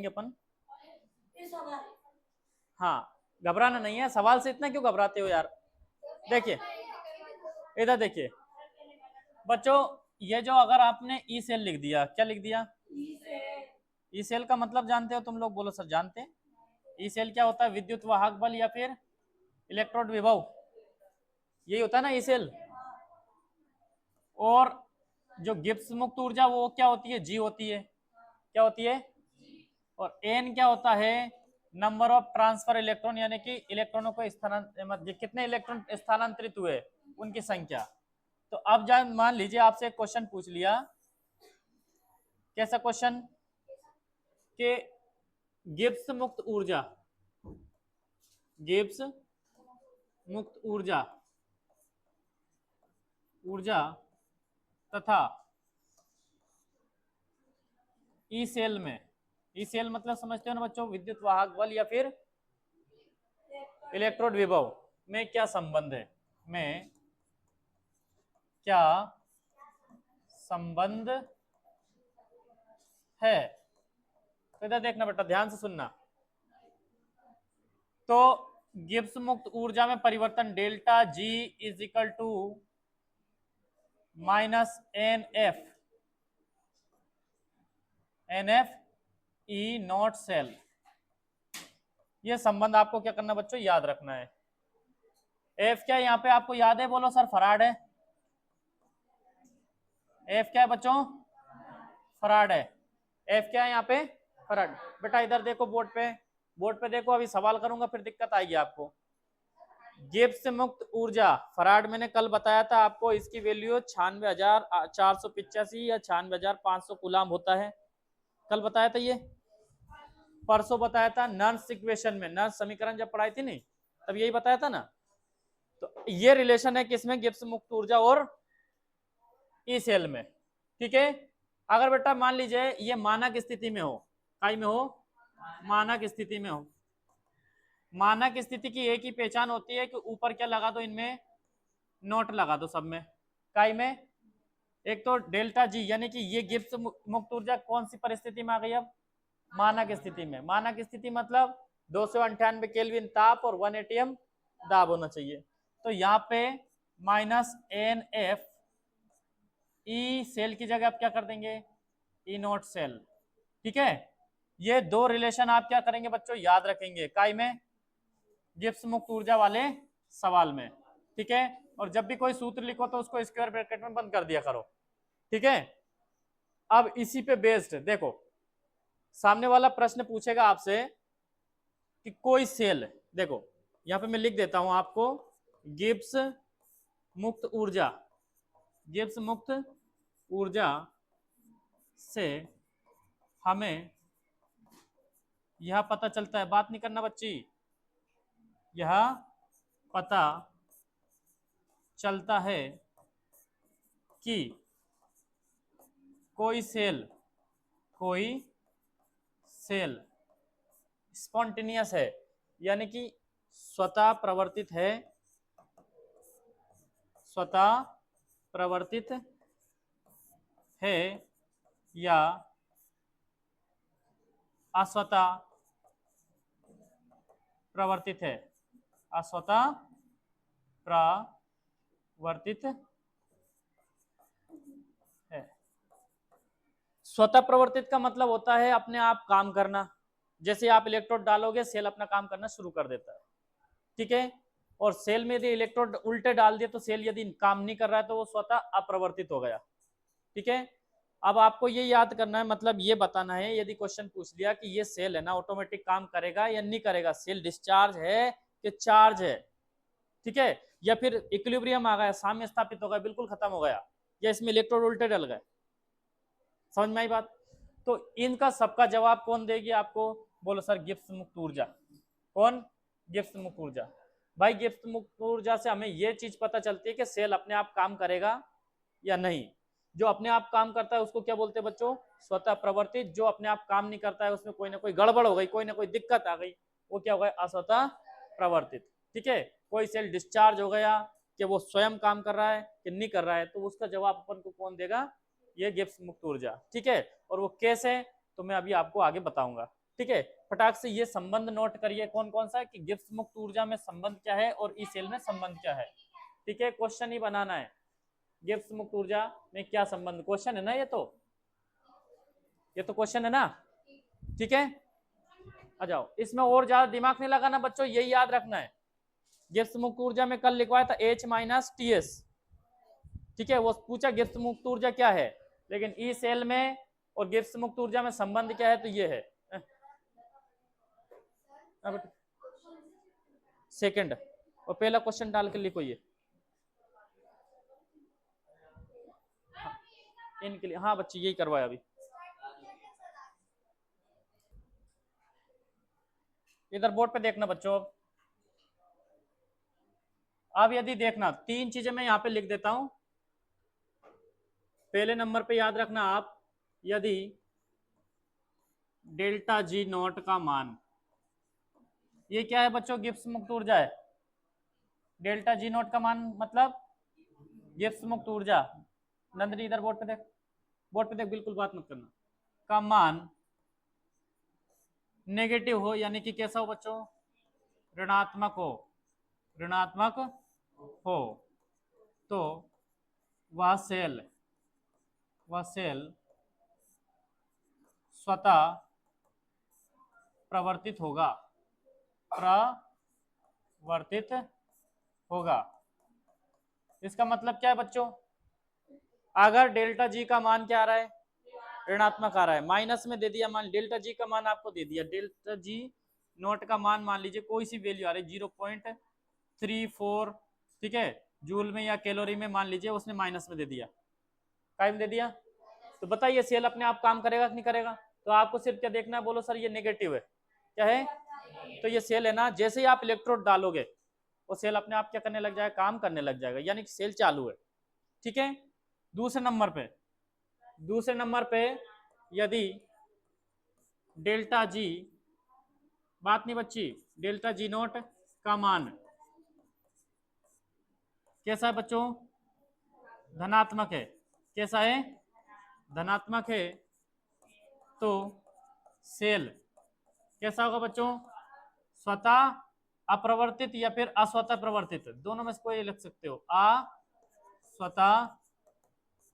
अपन। हाँ, घबराना नहीं है, सवाल से इतना क्यों घबराते हो यार। देखिए इधर देखिए बच्चों, ये जो अगर आपने ई सेल लिख दिया, क्या लिख दिया, ई सेल का मतलब जानते हो तुम लोग, बोलो सर जानते हैं। ई सेल क्या होता है, विद्युत वाहक बल या फिर इलेक्ट्रोड विभव, यही होता है ना ई सेल। और जो गिब्स मुक्त ऊर्जा वो क्या होती है, जी होती है, क्या होती है। और एन क्या होता है, नंबर ऑफ ट्रांसफर इलेक्ट्रॉन, यानी कि इलेक्ट्रॉनों को कितने इलेक्ट्रॉन स्थानांतरित हुए उनकी संख्या। तो अब जान मान लीजिए आपसे एक क्वेश्चन पूछ लिया, कैसा क्वेश्चन, कि गिब्स मुक्त ऊर्जा, गिब्स मुक्त ऊर्जा ऊर्जा तथा ई सेल में, ई सेल मतलब समझते हो ना बच्चों, विद्युत वाहक बल या फिर इलेक्ट्रोड विभव में क्या संबंध है, में क्या संबंध है। तो इधर देखना बेटा, ध्यान से सुनना। तो गिब्स मुक्त ऊर्जा में परिवर्तन delta G is equal to minus n F E not cell. ये संबंध आपको क्या करना बच्चों, याद रखना है। एफ क्या है यहाँ पे आपको याद है, बोलो सर फराड है। एफ क्या है बच्चों, फराड है। एफ क्या है यहाँ पे, फराड। बेटा इधर देखो बोर्ड पे, बोर्ड पे देखो, अभी सवाल करूंगा फिर दिक्कत आएगी आपको। गिब्स मुक्त ऊर्जा फराड मैंने कल बताया था आपको, इसकी वैल्यू 96,485 या 96,500 कूलाम होता है, कल बताया था ये, परसों बताया था नर्स इक्वेशन में, नर्स समीकरण जब पढ़ाई थी नहीं तब यही बताया था ना। तो ये रिलेशन है किसमें, गिब्स मुक्त ऊर्जा और ई सेल में, ठीक है। अगर बेटा मान लीजिए ये मानक स्थिति में हो, काई में हो, मानक स्थिति में हो। मानक स्थिति की एक ही पहचान होती है कि ऊपर क्या लगा दो, इनमें नोट लगा दो सब में, काई में। एक तो डेल्टा जी, यानी कि ये गिब्स मुक्त ऊर्जा कौन सी परिस्थिति में आ गई, अब मानक स्थिति में। मानक स्थिति मतलब 298 केल्विन ताप और 1 एटीएम दाब होना चाहिए। तो यहाँ पे minus n F E cell की जगह आप क्या कर देंगे, ई नॉट सेल, ठीक है। ये दो रिलेशन आप क्या करेंगे बच्चों, याद रखेंगे काई में, गिब्स मुक्त ऊर्जा वाले सवाल में, ठीक है। और जब भी कोई सूत्र लिखो तो उसको स्क्वायर ब्रैकेट में बंद कर दिया करो, ठीक है। अब इसी पे बेस्ड देखो, सामने वाला प्रश्न पूछेगा आपसे कि कोई सेल, देखो यहां पे मैं लिख देता हूं आपको, गिब्स मुक्त ऊर्जा, गिब्स मुक्त ऊर्जा से हमें यह पता चलता है, बात नहीं करना बच्ची, यह पता चलता है कि कोई सेल, कोई सेल स्पॉन्टेनियस है, यानी कि स्वतः प्रवर्तित है, स्वतः प्रवर्तित है या अस्वतः प्रवर्तित है, अस्वतः प्रवर्तित है। स्वतः प्रवर्तित का मतलब होता है अपने आप काम करना, जैसे आप इलेक्ट्रोड डालोगे सेल अपना काम करना शुरू कर देता है, ठीक है। और सेल में यदि इलेक्ट्रोड उल्टे डाल दिए तो सेल यदि काम नहीं कर रहा है तो वो स्वतः अप्रवर्तित हो गया, ठीक है। अब आपको ये याद करना है, मतलब ये बताना है, यदि क्वेश्चन पूछ लिया कि ये सेल है ना ऑटोमेटिक काम करेगा या नहीं करेगा, सेल डिस्चार्ज है कि चार्ज है, ठीक है, या फिर इक्विलिब्रियम आ गया, साम्य स्थापित हो गया, बिल्कुल खत्म हो गया, या इसमें इलेक्ट्रोड उल्टे डल गए, समझ में आई बात। तो इनका सबका जवाब कौन देगी आपको, बोलो सर गिब्स मुक्त ऊर्जा। कौन, गिब्स मुक्त ऊर्जा। भाई गिब्स मुक्त ऊर्जा से हमें यह चीज पता चलती है कि सेल अपने आप काम करेगा या नहीं। जो अपने आप काम करता है उसको क्या बोलते हैं बच्चों, स्वतः प्रवर्तित। जो अपने आप काम नहीं करता है, उसमें कोई ना कोई गड़बड़ हो गई, कोई ना कोई दिक्कत आ गई, वो क्या हो गया, अस्वतः प्रवर्तित, ठीक है। कोई सेल डिस्चार्ज हो गया कि वो स्वयं काम कर रहा है कि नहीं कर रहा है, तो उसका जवाब अपन को कौन देगा, ये गिब्स मुक्त ऊर्जा, ठीक है। और वो कैसे, तो मैं अभी आपको आगे बताऊंगा, ठीक है, फटाक से ये संबंध नोट करिए कौन कौन सा है कि गिब्स मुक्त ऊर्जा में संबंध क्या है और ई सेल में संबंध क्या है। ठीक है, क्वेश्चन ही बनाना है, गिब्स मुक्त ऊर्जा में क्या संबंध, क्वेश्चन है ना ये तो क्वेश्चन है ना। ठीक है, आ जाओ, इसमें और ज्यादा दिमाग नहीं लगाना बच्चों, यही याद रखना है। गिब्स मुक्त ऊर्जा में कल लिखवाया था H माइनस TS, ठीक है, वो पूछा गिब्स मुक्त ऊर्जा क्या है, लेकिन ई सेल में और गिब्स मुक्त ऊर्जा में संबंध क्या है, तो ये है सेकंड, और पहला क्वेश्चन डाल के लिखो ये इनके लिए। हाँ बच्चे यही करवाया अभी, इधर बोर्ड पे देखना बच्चों। अब यदि देखना, तीन चीजें मैं यहाँ पे लिख देता हूं। पहले नंबर पे याद रखना आप, यदि डेल्टा जी नॉट का मान, ये क्या है बच्चों, गिब्स मुक्त ऊर्जा है। डेल्टा जी नॉट का मान मतलब गिब्स मुक्त ऊर्जा, नंदनी इधर बोर्ड पे देख, बोर्ड पे देख, बिल्कुल बात मत करना, का मान नेगेटिव हो, यानी कि कैसा हो बच्चों, ऋणात्मक हो, ऋणात्मक हो, तो वह सेल स्वतः प्रवर्तित होगा। इसका मतलब क्या है बच्चों, अगर डेल्टा जी का मान क्या आ रहा है, ऋणात्मक आ रहा है, माइनस में दे दिया, मान डेल्टा जी का मान आपको दे दिया, डेल्टा जी नोट का मान मान लीजिए कोई सी वैल्यू आ रही है 0.34, ठीक है, जूल में या कैलोरी में मान लीजिए, उसने माइनस में दे दिया, काय में दे दिया, तो बताइए सेल अपने आप काम करेगा कि नहीं करेगा। तो आपको सिर्फ क्या देखना है, बोलो सर ये नेगेटिव है, क्या है, तो ये सेल है ना, जैसे ही आप इलेक्ट्रोड डालोगे वो सेल अपने आप क्या करने लग जाएगा, काम करने लग जाएगा, यानी कि सेल चालू है। ठीक है, दूसरे नंबर पे यदि डेल्टा जी, बात नहीं बच्ची, डेल्टा जी नोट का मान कैसा है बच्चों, धनात्मक है, कैसा है, धनात्मक है, तो सेल कैसा होगा बच्चों, स्वतः अप्रवर्तित या फिर अस्वतः प्रवर्तित, दोनों में से कोई लिख सकते हो, अस्वतः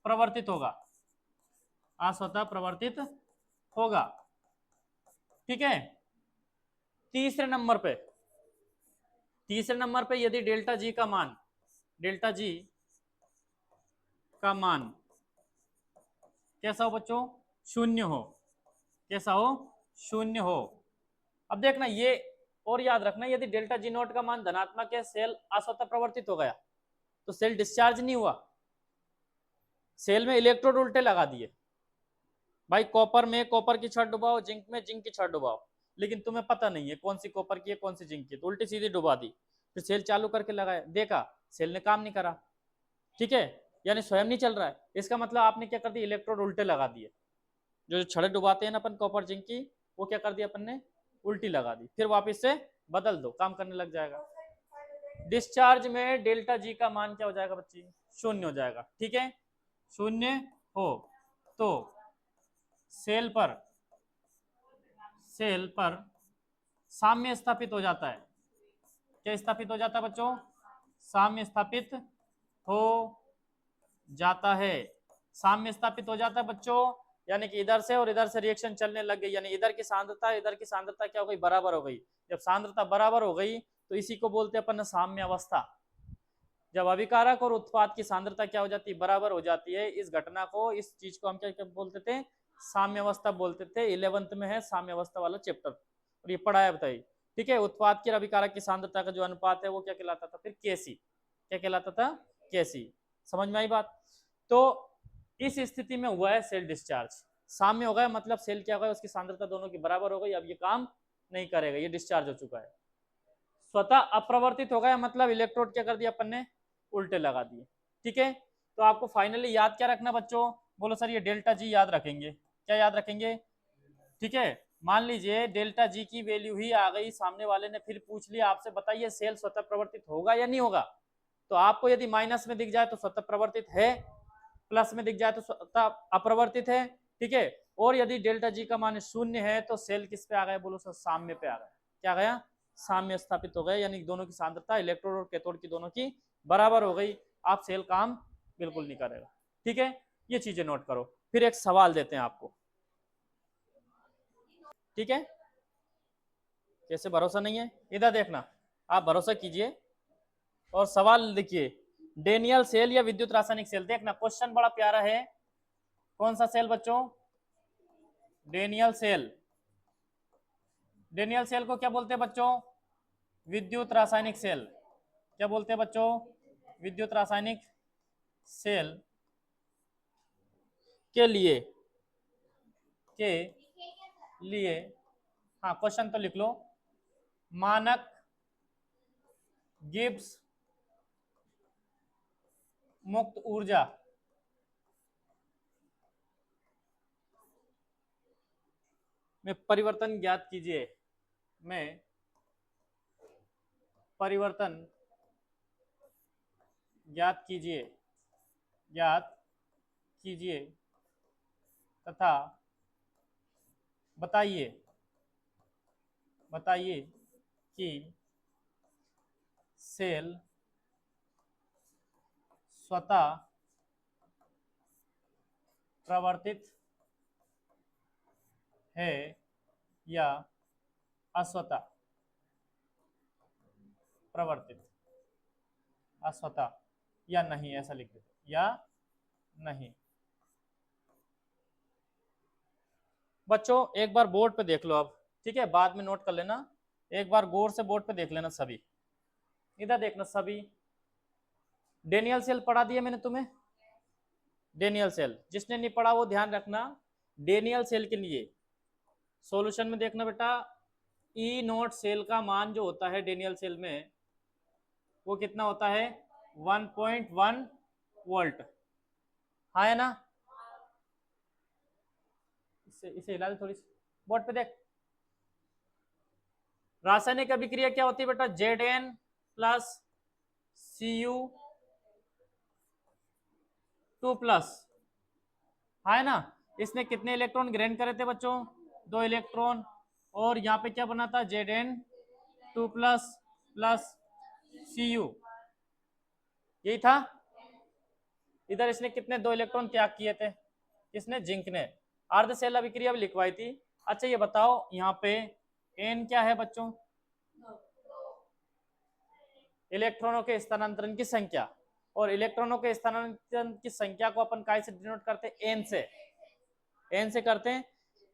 प्रवर्तित होगा, अस्वतः प्रवर्तित होगा। ठीक है, तीसरे नंबर पे यदि डेल्टा जी का मान कैसा हो बच्चों, शून्य हो, कैसा हो, शून्य हो। अब देखना ये और याद रखना, यदि डेल्टा जी नोट का मान धनात्मक है, सेल अस्वतः प्रवर्तित हो गया, तो सेल डिस्चार्ज नहीं हुआ, सेल में इलेक्ट्रोड उल्टे लगा दिए, भाई कॉपर में कॉपर की छड़ डुबाओ, जिंक में जिंक की छड़ डुबाओ, लेकिन तुम्हें पता नहीं है कौन सी कॉपर की है कौन सी जिंक की, तो उल्टी सीधी डुबा दी, फिर सेल चालू करके लगाया, देखा सेल ने काम नहीं करा, ठीक है, यानी स्वयं नहीं चल रहा है, इसका मतलब आपने क्या कर दिया, इलेक्ट्रोड उल्टे लगा दिए, जो छड़े डुबाते हैं ना अपन कॉपर जिंक की, वो क्या कर दिया अपन ने, उल्टी लगा दी, फिर वापस से बदल दो, काम करने लग जाएगा। डिस्चार्ज में डेल्टा जी का मान क्या हो जाएगा बच्ची, शून्य हो जाएगा। ठीक है, शून्य हो तो सेल पर साम्य स्थापित हो जाता है, क्या स्थापित हो जाता है बच्चों, साम्य स्थापित हो जाता है, साम्य स्थापित हो जाता है बच्चों, यानी कि इधर से और इधर से रिएक्शन चलने लग गई, यानी इधर की सांद्रता क्या हो गई, बराबर हो गई। जब सांद्रता बराबर हो गई तो इसी को बोलते हैं अपन साम्य अवस्था। जब अभिकारक और उत्पाद की सांद्रता क्या हो जाती है, बराबर हो जाती है, इस घटना को, इस चीज को हम क्या बोलते थे, साम्य अवस्था बोलते थे। 11th में है साम्य अवस्था वाला चैप्टर, और ये पढ़ाया बताइए। ठीक है, उत्पाद की अभिकारक की सांद्रता का जो अनुपात है वो क्या कहलाता था, फिर केसी, क्या कहलाता था, केसी। समझ में आई बात। तो इस स्थिति में हुआ है सेल डिस्चार्ज, साम्य हो गया मतलब सेल क्या हो गया, उसकी सांद्रता दोनों की बराबर हो गई, अब ये काम नहीं करेगा, ये डिस्चार्ज हो चुका है। स्वतः अप्रवर्तित हो गया मतलब इलेक्ट्रोड क्या कर दिया अपन ने, उल्टे लगा दिए। ठीक है, तो आपको फाइनली याद क्या रखना बच्चों, बोलो सर ये डेल्टा जी याद रखेंगे, क्या याद रखेंगे। ठीक है, मान लीजिए डेल्टा जी की वैल्यू ही आ गई, सामने वाले ने फिर पूछ लिया आपसे, बताइए सेल स्वतः प्रवर्तित होगा या नहीं होगा, तो आपको यदि माइनस में दिख जाए तो स्वतः प्रवर्तित है, प्लस में दिख जाए तो स्वतः अप्रवर्तित है। ठीक है, और यदि डेल्टा जी का मान 0 है तो सेल किस पे आ गया, बोलो सर साम्य पे आ गया। क्या गया, साम्य स्थापित हो गया, यानी दोनों की सांद्रता इलेक्ट्रोड और कैथोड की दोनों की बराबर हो गई। आप सेल काम बिल्कुल नहीं करेगा। ठीक है, ये चीजें नोट करो। फिर एक सवाल देते हैं आपको, ठीक है। कैसे भरोसा नहीं है, इधर देखना, आप भरोसा कीजिए और सवाल देखिए। डेनियल सेल या विद्युत रासायनिक सेल, देखना क्वेश्चन बड़ा प्यारा है। कौन सा सेल बच्चों, डेनियल सेल। डेनियल सेल को क्या बोलते हैं बच्चों, विद्युत रासायनिक सेल। क्या बोलते हैं बच्चों, विद्युत रासायनिक सेल के लिए हाँ क्वेश्चन तो लिख लो। मानक गिब्स मुक्त ऊर्जा में परिवर्तन ज्ञात कीजिए, में परिवर्तन ज्ञात कीजिए तथा बताइए कि सेल स्वतः प्रवर्तित है या अस्वतः प्रवर्तित, अस्वतः या नहीं, ऐसा लिख देते, या नहीं। बच्चों एक बार बोर्ड पे देख लो अब, ठीक है, बाद में नोट कर लेना। एक बार गौर से बोर्ड पे देख लेना सभी, इधर देखना सभी। डेनियल सेल पढ़ा दिया मैंने तुम्हें, डेनियल सेल। जिसने नहीं पढ़ा वो ध्यान रखना, डेनियल सेल के लिए सॉल्यूशन में देखना बेटा, ई नोट सेल का मान जो होता है डेनियल सेल में वो कितना होता है, 1.1 वोल्ट। हाँ है ना, इसे हिला दे थोड़ी सी, बोर्ड पे देख। रासायनिक अभिक्रिया क्या होती है बेटा, Zn प्लस Cu2+, है ना। इसने कितने इलेक्ट्रॉन ग्रहण करे थे बच्चों, 2 इलेक्ट्रॉन। और यहाँ पे क्या बना था, Zn2+ प्लस Cu, यही था। इधर इसने कितने 2 इलेक्ट्रॉन त्याग किए थे, किसने, जिंक ने। अर्ध सेल अभिक्रिया भी लिखवाई थी। अच्छा ये बताओ यहाँ पे N क्या है बच्चों, इलेक्ट्रॉनों के स्थानांतरण की संख्या। और इलेक्ट्रॉनों के स्थानांतरण की संख्या को अपन काय से डिनोट करते हैं, एन से करते हैं।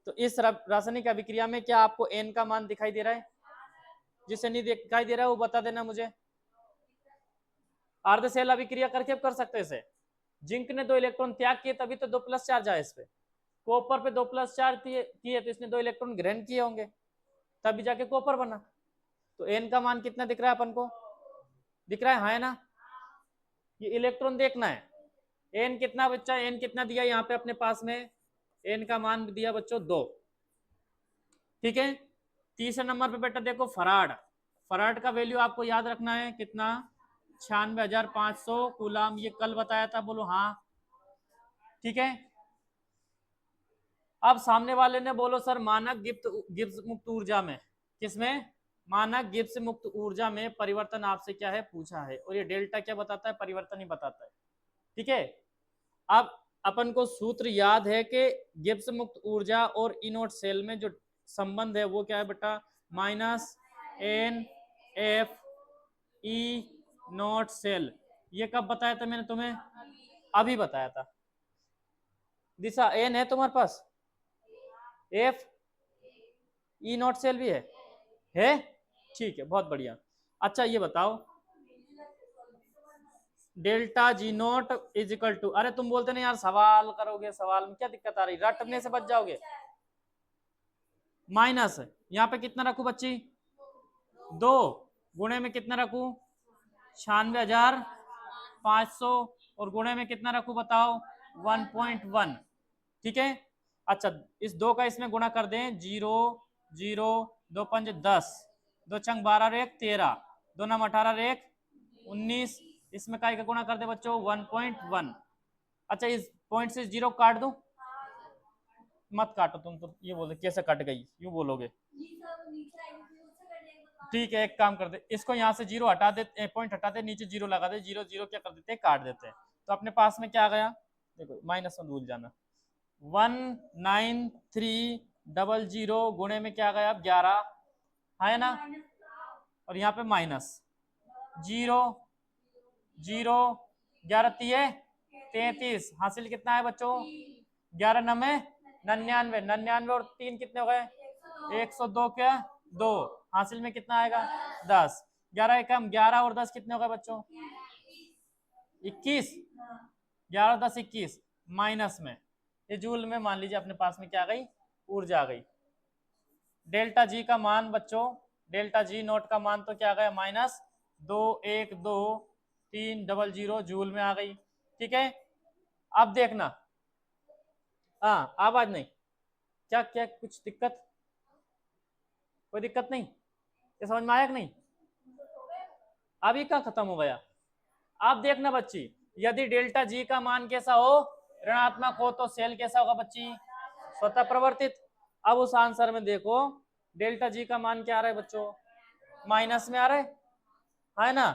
तो इस रासायनिक अभिक्रिया में क्या आपको एन का मान दिखाई दे रहा है, जिसे नहीं दिखाई दे रहा है वो बता देना मुझे। अर्ध सेल अभिक्रिया करके कर सकते हैं इसे। जिंक ने 2 इलेक्ट्रॉन त्याग किए तभी तो 2+ चार्ज आया इस पे। कॉपर पे 2+ चार्ज किए तो इसने 2 इलेक्ट्रॉन ग्रहण किए होंगे, तभी जाके कॉपर बना। तो एन का मान कितना दिख रहा है अपन को, दिख रहा है, हाँ है ना। ये इलेक्ट्रॉन देखना है, एन कितना बच्चा, एन कितना दिया यहाँ पे अपने पास में, एन का मान दिया बच्चों 2। ठीक है, तीसरे नंबर पे बेटा देखो फराड। फराड का वैल्यू आपको याद रखना है कितना, 96,500 कूलाम। ये कल बताया था, बोलो हाँ। ठीक है, अब सामने वाले ने बोलो सर मानक गिब्स मुक्त ऊर्जा में, किसमें, मानक गिब्स मुक्त ऊर्जा में परिवर्तन आपसे क्या है पूछा है, और ये डेल्टा क्या बताता है, परिवर्तन ही बताता है। ठीक है, अब अपन को सूत्र याद है कि गिब्स मुक्त ऊर्जा और इनोट सेल में जो संबंध है वो क्या है बेटा, -NF ई नोट सेल। ये कब बताया था मैंने तुम्हें, अभी बताया था। दिशा एन है तुम्हारे पास, एफ ई नोट सेल भी है? ठीक है, बहुत बढ़िया। अच्छा ये बताओ, delta G note is equal to, अरे तुम बोलते नहीं यार सवाल करोगे, सवाल में क्या दिक्कत आ रही, रटने से बच जाओगे। माइनस यहाँ पे कितना रखू बच्ची, 2 गुणे में कितना रखू, 96,500, और गुणे में कितना रखू बताओ, 1.1। ठीक है, अच्छा इस 2 का इसमें गुणा कर दें, 0 0 2 5 10, 2 छंग 12 1 13, 2 नम 18 1 19, इसमें काय का गुणा कर दे बच्चों, 1.1। अच्छा इस पॉइंट से 0 काट दूं, मत काटो तुम, तो ये बोलो कैसे कट गई, यूं बोलोगे। ठीक है, एक काम कर दे, इसको यहाँ से जीरो हटा दे, पॉइंट हटा दे, नीचे जीरो लगा दे, जीरो जीरो क्या कर देते हैं, काट देते हैं। तो अपने पास में क्या आ गया, देखो माइनस में भूल जाना, 19300 गुणे में क्या आ गया, 11 है ना, और यहाँ पे माइनस जीरो जीरो, 11×3 = 33, हासिल कितना है बच्चों, 11×9 = 99, 99 और 3 कितने हो गए, 102 क्या 2, हासिल में कितना आएगा 10, 11 कम 11 और 10 कितने हो गए बच्चों, 21, 11 10 21, माइनस में ये जूल में मान लीजिए अपने पास में क्या आ गई, ऊर्जा आ गई। डेल्टा जी का मान बच्चों, डेल्टा जी नोट का मान तो क्या आ गया, -212300 जूल में आ गई। ठीक है, अब देखना, हाँ आवाज नहीं, क्या क्या कुछ दिक्कत, कोई दिक्कत नहीं, ये समझ में आया कि नहीं, अभी क्या खत्म हो गया। आप देखना बच्ची, यदि डेल्टा जी का मान कैसा हो, ऋणात्मक हो, तो सेल कैसा होगा बच्ची, स्वतः प्रवर्तित। अब उस आंसर में देखो डेल्टा जी का मान क्या आ रहा है बच्चों, माइनस में आ रहा है ना,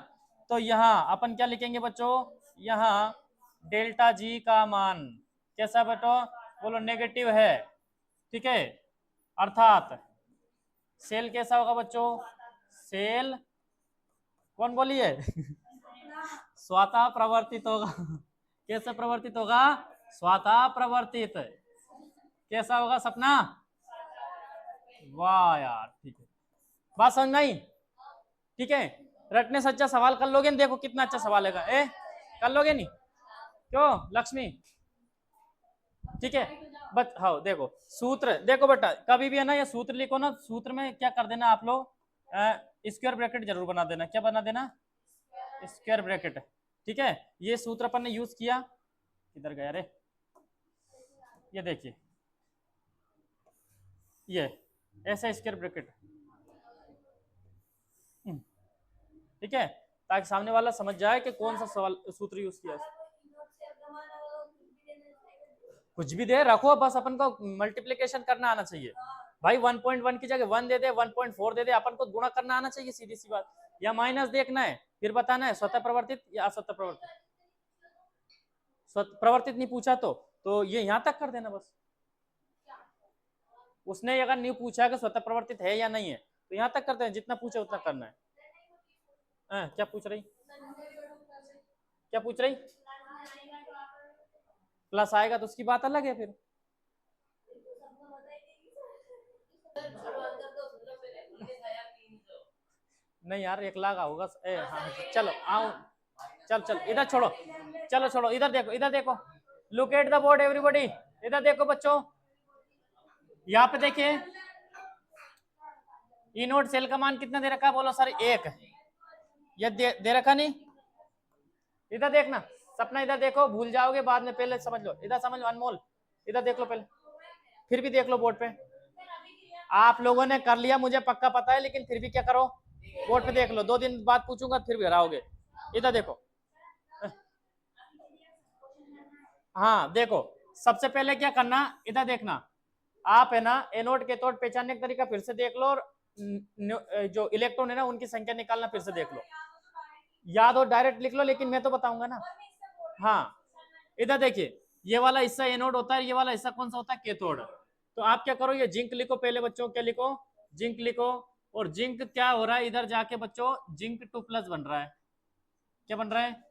तो यहाँ अपन क्या लिखेंगे बच्चों, यहाँ डेल्टा जी का मान कैसा बेटो, बोलो नेगेटिव है। ठीक है, अर्थात सेल कैसा होगा बच्चों, सेल कौन बोलिए स्वतः प्रवर्तित होगा। कैसे प्रवर्तित होगा, स्वतः प्रवर्तित। कैसा होगा सपना, वाह यार, ठीक है, बात समझ में आई। ठीक है, रटने से अच्छा सवाल कर लोगे, देखो कितना अच्छा सवाल है, कर लोगे नहीं, क्यों लक्ष्मी। ठीक है बट हाँ देखो सूत्र, देखो बेटा कभी भी है ना, ये सूत्र लिखो ना, सूत्र में क्या कर देना आप लोग, स्क्वायर ब्रैकेट जरूर बना देना, क्या बना देना, स्क्वायर ब्रैकेट। ठीक है, ये सूत्र अपन ने यूज किया, किधर गया रे, ये देखिए, ये ऐसा स्क्वायर ब्रैकेट। ठीक है, ताकि सामने वाला समझ जाए कि कौन सा सवाल सूत्र यूज किया है। कुछ भी दे रखो, बस अपन को मल्टीप्लिकेशन करना आना चाहिए भाई, 1.1 की जगह 1 दे दे, 1.4 दे दे, अपन को गुणा करना आना चाहिए, सीधी सी बात, या माइनस देखना है, फिर बताना है स्वतः प्रवर्तित या अस्वतः प्रवर्तित। प्रवर्तित नहीं पूछा तो ये यहां तक कर देना बस, उसने अगर नहीं पूछा कि स्वतः प्रवर्तित है या नहीं है, तो यहां तक करते हैं, जितना पूछे उतना करना है। क्या पूछ रही, क्या पूछ रही, प्लस आएगा तो उसकी बात अलग है फिर। नहीं यार 1 लाख होगा, हाँ चलो आओ, चल चल इधर छोड़ो, चलो छोड़ो, इधर देखो, इधर देखो, look at the board everybody, इधर देखो बच्चों, यहाँ पे देखिए ई नोट सेल का मान कितना दे रखा है, बोलो सर 1, ये दे रखा नहीं, इधर देखना सपना, इधर देखो, भूल जाओगे बाद में, पहले समझ लो, इधर समझ लो अनमोल, इधर देख लो पहले, फिर भी देख लो बोर्ड पे, आप लोगों ने कर लिया मुझे पक्का पता है, लेकिन फिर भी क्या करो, बोर्ड पे देख लो, 2 दिन बाद पूछूंगा फिर भी हराओगे। इधर देखो, हाँ देखो, सबसे पहले क्या करना, इधर देखना, आप है ना एनोड कैथोड पहचानने का तरीका फिर से देख लो, और जो इलेक्ट्रॉन है ना उनकी संख्या निकालना फिर से देख लो, याद हो डायरेक्ट लिख लो, लेकिन मैं तो बताऊंगा ना। हाँ इधर देखिए, ये वाला हिस्सा एनोड होता है, ये वाला हिस्सा कौन सा होता है, कैथोड। तो आप क्या करो, ये जिंक लिखो पहले बच्चों, क्या लिखो, जिंक लिखो, और जिंक क्या हो रहा है, इधर जाके बच्चों जिंक 2+ बन रहा है, क्या बन रहा है,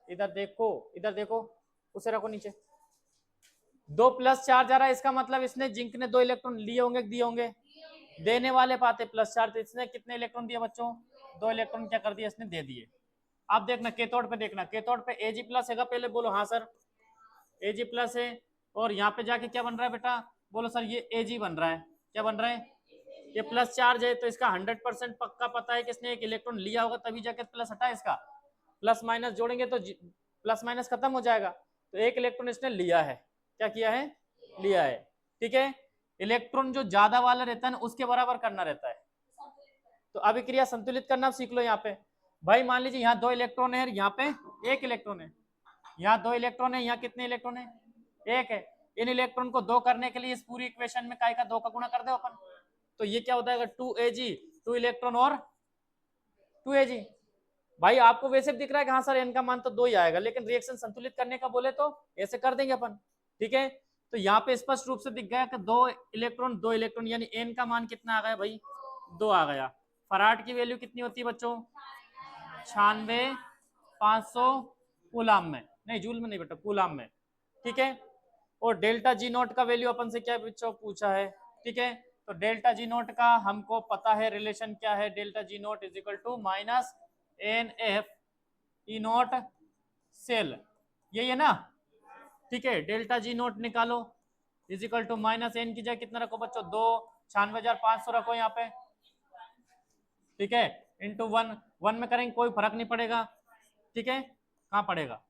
इधर देखो, इधर देखो, उसे रखो नीचे, 2+ चार्ज आ रहा है, इसका मतलब इसने जिंक ने 2 इलेक्ट्रॉन लिए होंगे, दिए होंगे, देने वाले पाते प्लस चार्ज, तो इसने कितने इलेक्ट्रॉन दिए बच्चों, 2 इलेक्ट्रॉन क्या कर दिया इसने, दे दिए। आप देखना कैथोड पे, देखना कैथोड पे Ag+ है, पहले बोलो हाँ सर Ag+ है, और यहाँ पे जाके क्या बन रहा है बेटा, बोलो सर ये Ag बन रहा है, क्या बन रहा है, ये प्लस चार्ज है, तो इसका 100% पक्का पता है कि इसने 1 इलेक्ट्रॉन लिया होगा, तभी जाके प्लस हटा, इसका प्लस माइनस जोड़ेंगे तो प्लस माइनस खत्म हो जाएगा, तो 1 इलेक्ट्रॉन इसने लिया है, क्या किया है, लिया है। ठीक है, इलेक्ट्रॉन जो ज्यादा वाला रहता है ना उसके बराबर करना रहता है, तो अभिक्रिया संतुलित करना सीख लो। यहाँ पे भाई मान लीजिए यहाँ 2 इलेक्ट्रॉन है, यहाँ पे 1 इलेक्ट्रॉन है, यहाँ 2 इलेक्ट्रॉन है, यहाँ कितने इलेक्ट्रॉन है, 1 है, इन इलेक्ट्रॉन को 2 करने के लिए इस पूरी इक्वेशन में काय का 2 का गुणा कर दो अपन, तो ये क्या होता है 2Ag, 2 इलेक्ट्रॉन और 2Ag। भाई आपको वैसे भी दिख रहा है कि हाँ सर n का मान तो 2 ही आएगा, लेकिन रिएक्शन संतुलित करने का बोले तो ऐसे कर देंगे अपन, ठीक है। तो यहाँ पे स्पष्ट रूप से दिख गया कि 2 इलेक्ट्रॉन यानी n का मान कितना आ गया भाई 2 आ गया। फराड की वैल्यू कितनी होती है बच्चों 96,500 कूलाम में, नहीं जूल में नहीं बेटा कूलाम में, ठीक है। और डेल्टा जी नॉट का वैल्यू अपन से क्या बच्चों पूछा है, ठीक है। तो डेल्टा जी नॉट का हमको पता है रिलेशन क्या है, delta G not is equal to minus n F E not cell, यही है ना, ठीक है। डेल्टा जी नॉट निकालो is equal to minus n की जगह कितना रखो बच्चों 2, 96,500 रखो यहाँ पे, ठीक है, इंटू 1, 1 में करेंगे कोई फर्क नहीं पड़ेगा, ठीक है। कहाँ पड़ेगा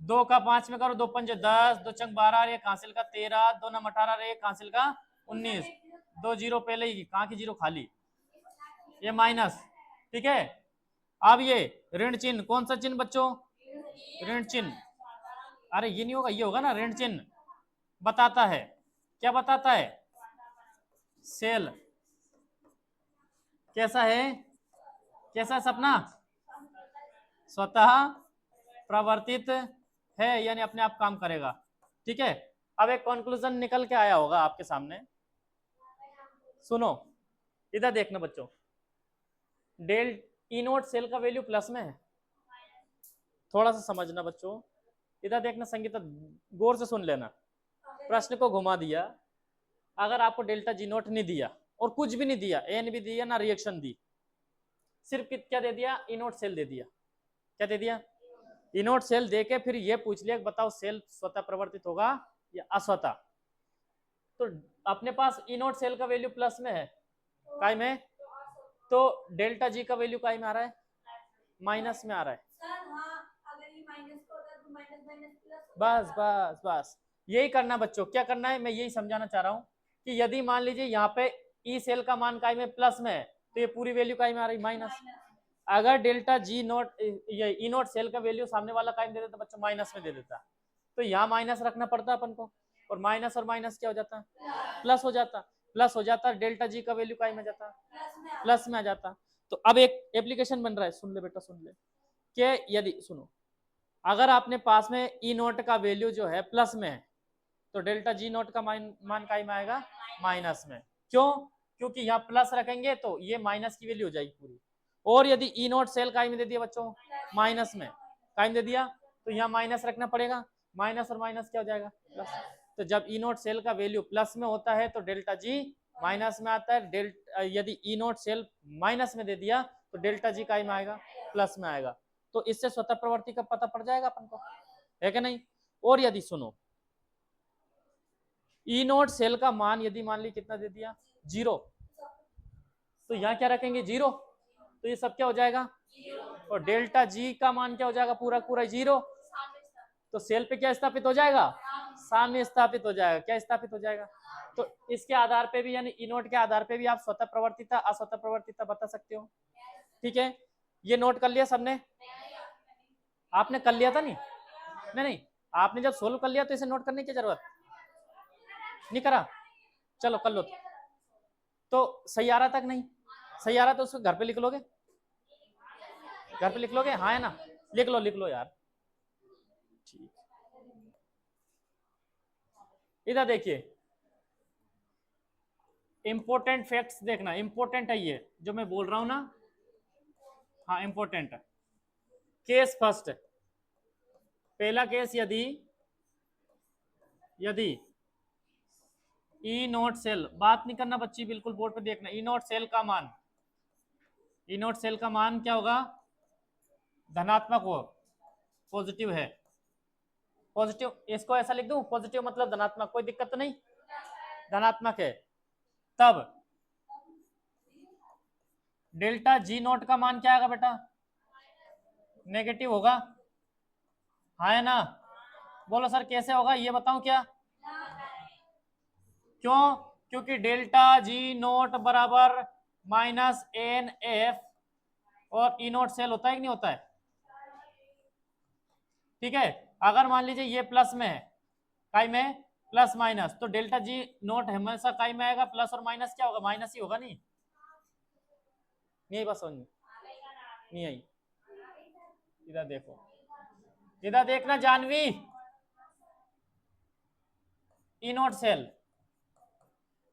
2 का 5 में करो, 2 पंजे 10, 2 चंग 12, एक हासिल का 13, 2 नम 18, एक हासिल का 19, 2 जीरो पहले ही, कहाँ की जीरो खाली, ये माइनस, ठीक है। अब ये ऋण चिन्ह, कौन सा चिन्ह बच्चों ऋण चिन्ह, अरे ये नहीं होगा, ये होगा ना ऋण चिन्ह, बताता है क्या बताता है सेल कैसा है, कैसा है सपना, स्वतः प्रवर्तित है, यानी अपने आप काम करेगा, ठीक है। अब एक कंक्लूजन निकल के आया होगा आपके सामने, सुनो इधर देखना बच्चों, डेल ई नोट सेल का वैल्यू प्लस में है, थोड़ा सा समझना बच्चों, इधर देखना संगीता गौर से सुन लेना, प्रश्न को घुमा दिया, अगर आपको डेल्टा जी नोट नहीं दिया और कुछ भी नहीं दिया, एन भी दिया ना रिएक्शन दी, सिर्फ क्या दे दिया ई नोट सेल दे दिया, क्या दे दिया ई नोट सेल दे के फिर ये पूछ लिया बताओ सेल स्वतः प्रवर्तित होगा या अस्वतः, तो अपने पास ई नोट सेल का वैल्यू प्लस में है, काय में, तो डेल्टा जी का वैल्यू काय में आ रहा है माइनस में आ रहा है, बस बस बस यही करना बच्चों, क्या करना है मैं यही समझाना चाह रहा हूं कि यदि मान लीजिए यहाँ पे ई सेल का मान काय में प्लस में है, तो ये पूरी वैल्यू काय में आ रही माइनस, अगर डेल्टा जी नोट ये ई नोट सेल का वैल्यू सामने वाला काय में दे देता बच्चों माइनस में दे देता, तो यहाँ माइनस रखना पड़ता अपन को, और माइनस क्या हो जाता प्लस हो जाता, प्लस हो जाता, डेल्टा जी का वैल्यू काय में जाता प्लस में आ जाता। तो अब एक एप्लीकेशन बन रहा है, सुन ले बेटा सुन ले, कि यदि सुनो अगर आपने पास में ई नोट का वैल्यू जो है प्लस में है, तो डेल्टा जी नोट का मान काय में आएगा माइनस में, क्यों, क्योंकि यहाँ प्लस रखेंगे तो ये माइनस की वैल्यू हो जाएगी पूरी, और यदि ई नोट सेल काय में दे दिया बच्चों माइनस में, काय में दे दिया तो यहाँ माइनस रखना पड़ेगा, माइनस और माइनस क्या हो जाएगा प्लस, तो जब ई नोट सेल का वैल्यू प्लस में होता है तो डेल्टा जी माइनस में आता है, यदि ई नोट सेल माइनस में दे दिया तो डेल्टा जी काय में आएगा प्लस में आएगा, तो इससे स्वतः प्रवृत्ति का पता पड़ जाएगा अपन को, है कि नहीं। और यदि सुनो ई नोट सेल का मान यदि मान ली कितना दे दिया 0, तो यहाँ क्या रखेंगे 0, तो ये सब क्या हो जाएगा, और डेल्टा जी का मान क्या हो जाएगा पूरा पूरा 0, तो सेल पे क्या स्थापित हो जाएगा साम्य स्थापित हो जाएगा, क्या स्थापित हो जाएगा, तो इसके आधार पे भी यानी ई नोट के आधार पे भी आप स्वतः प्रवर्तिता अस्वतः प्रवर्तिता बता सकते हो, ठीक है। ये नोट कर लिया सबने, आपने कर लिया था नहीं नहीं आपने जब सोल्व कर लिया तो इसे नोट करने की जरूरत नहीं करा, चलो कर लो, तो सैयारा तक नहीं, सैयारा तो उसको घर पे लिख लोगे, घर पे लिख लोगे, हाँ है ना, लिख लो यार, ठीक। इधर देखिए इंपॉर्टेंट फैक्ट्स देखना, इंपॉर्टेंट है ये जो मैं बोल रहा हूं ना, हाँ इंपॉर्टेंट है। केस फर्स्ट, पहला केस यदि ई नोट सेल, बात नहीं करना बच्ची बिल्कुल बोर्ड पे देखना, ई नोट सेल का मान, ई नोट सेल का मान क्या होगा धनात्मक हो, पॉजिटिव है, पॉजिटिव, इसको ऐसा लिख दूं पॉजिटिव मतलब धनात्मक, कोई दिक्कत तो नहीं, धनात्मक है, तब डेल्टा जी नोट का मान क्या आएगा बेटा नेगेटिव होगा, हाँ है ना, बोलो सर कैसे होगा ये बताऊं क्या, क्यों, क्योंकि डेल्टा जी नोट बराबर माइनस एन एफ, और ई नोट सेल होता है कि नहीं होता है, ठीक है। अगर मान लीजिए ये प्लस में है काई में प्लस माइनस, तो डेल्टा जी नोट हमेशा काई में आएगा, प्लस और माइनस क्या होगा, माइनस ही होगा। नहीं आई बात समझ में? नहीं आई? इधर देखो, इधर देखना जानवी, ई नोट सेल,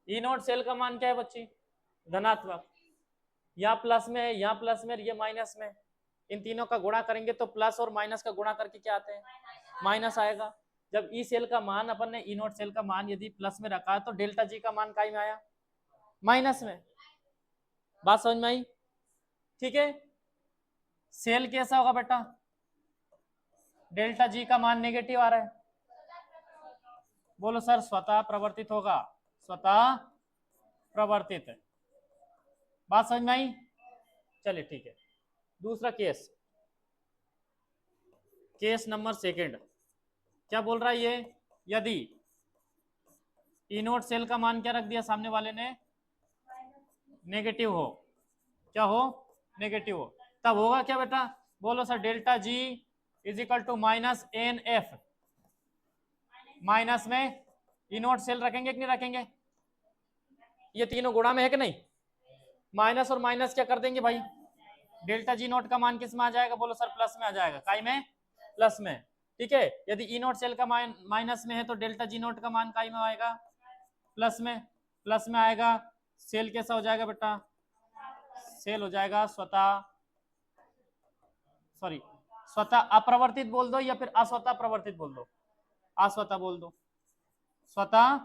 ई नोट सेल का मान क्या है बच्ची, धनात्मक। यहाँ प्लस में है, यहाँ प्लस में, ये माइनस में। इन तीनों का गुणा करेंगे तो प्लस और माइनस का गुणा करके क्या आते हैं, माइनस आएगा। जब ई सेल का मान अपन ने ई नोट सेल का मान यदि प्लस में रखा है तो डेल्टा जी का मान काय में आया, माइनस में। बात समझ में आई? ठीक है। सेल कैसा होगा बेटा, डेल्टा जी का मान नेगेटिव आ रहा है, बोलो सर स्वतः प्रवर्तित होगा, स्वतः प्रवर्तित है। बात समझ में आई? चलिए ठीक है। दूसरा केस, केस नंबर सेकंड क्या बोल रहा है ये, यदि ई नोट सेल का मान क्या रख दिया सामने वाले ने, नेगेटिव हो, क्या हो, नेगेटिव हो, तब होगा क्या बेटा, बोलो sir delta G is equal to minus n F. Minus में ई नोट सेल रखेंगे कि नहीं रखेंगे, ये तीनों गुणा में है कि नहीं, माइनस और माइनस क्या कर देंगे भाई, डेल्टा जी नोट का मान किस में आ जाएगा, बोलो सर प्लस में आ जाएगा, काई में, प्लस में। ठीक है, यदि ई नोट सेल का मान माइनस में है तो डेल्टा जी नोट का मान काई में आएगा, प्लस में, प्लस में आएगा। सेल कैसा हो जाएगा बेटा, सेल हो जाएगा स्वतः, सॉरी स्वतः अप्रवर्तित बोल दो या फिर अस्वतः प्रवर्तित बोल दो, अस्वतः बोल दो, स्वतः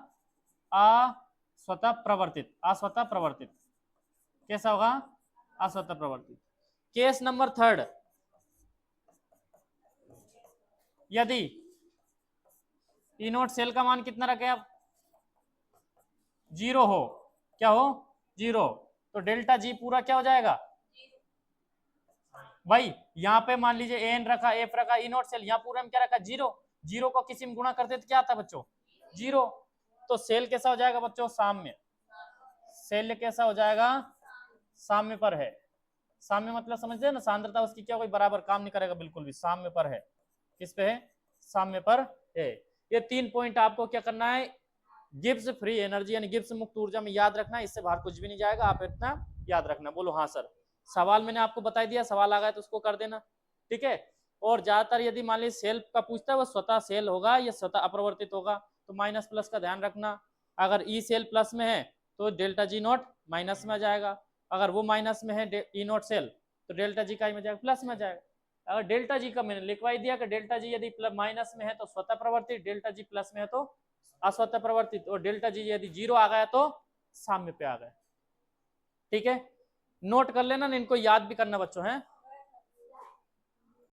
अस्वतः प्रवर्तित, अस्वतः प्रवर्तित कैसा होगा, अस्वतः प्रवर्तित। केस नंबर थर्ड, यदि ई नोट सेल का मान कितना रखे आप, जीरो हो, क्या हो, जीरो, तो डेल्टा जी पूरा क्या हो जाएगा भाई, यहाँ पे मान लीजिए एन रखा, एफ रखा, ई नोट सेल, यहाँ पूरा में क्या रखा, जीरो, जीरो को किसी में गुणा करते तो क्या आता है बच्चों, जीरो। तो सेल कैसा हो जाएगा बच्चों, साम्य, सेल कैसा हो जाएगा, साम्य पर है। साम्य मतलब समझते हैं ना, सांद्रता उसकी क्या कोई बराबर काम नहीं करेगा, बिल्कुल भी साम्य पर है। किस पे है, साम्य पर है। ये 3 पॉइंट आपको क्या करना है, गिब्स फ्री एनर्जी यानी गिब्स मुक्त ऊर्जा में याद रखना है, इससे बाहर कुछ भी नहीं जाएगा, आप इतना याद रखना। बोलो हाँ सर, सवाल मैंने आपको बता दिया, सवाल आ गया तो उसको कर देना, ठीक है। और ज्यादातर यदि मान लीजिए सेल का पूछता है वो स्वतः सेल होगा या स्वतः अपरिवर्तित होगा, तो माइनस प्लस का ध्यान रखना। अगर ई सेल प्लस में है तो डेल्टा जी नोट माइनस में आ जाएगा, अगर वो माइनस में है ई नोट सेल तो डेल्टा जी का में जाएगा, प्लस में जाएगा। अगर डेल्टा जी का मैंने लिखवाई दिया कि डेल्टा जी यदि माइनस में है तो स्वतः प्रवर्तित, डेल्टा जी प्लस में है तो अस्वतः प्रवर्तित, और डेल्टा जी यदि जीरो आ गया तो साम्य पे आ गए। ठीक है, नोट कर लेना, इनको याद भी करना बच्चों हैं।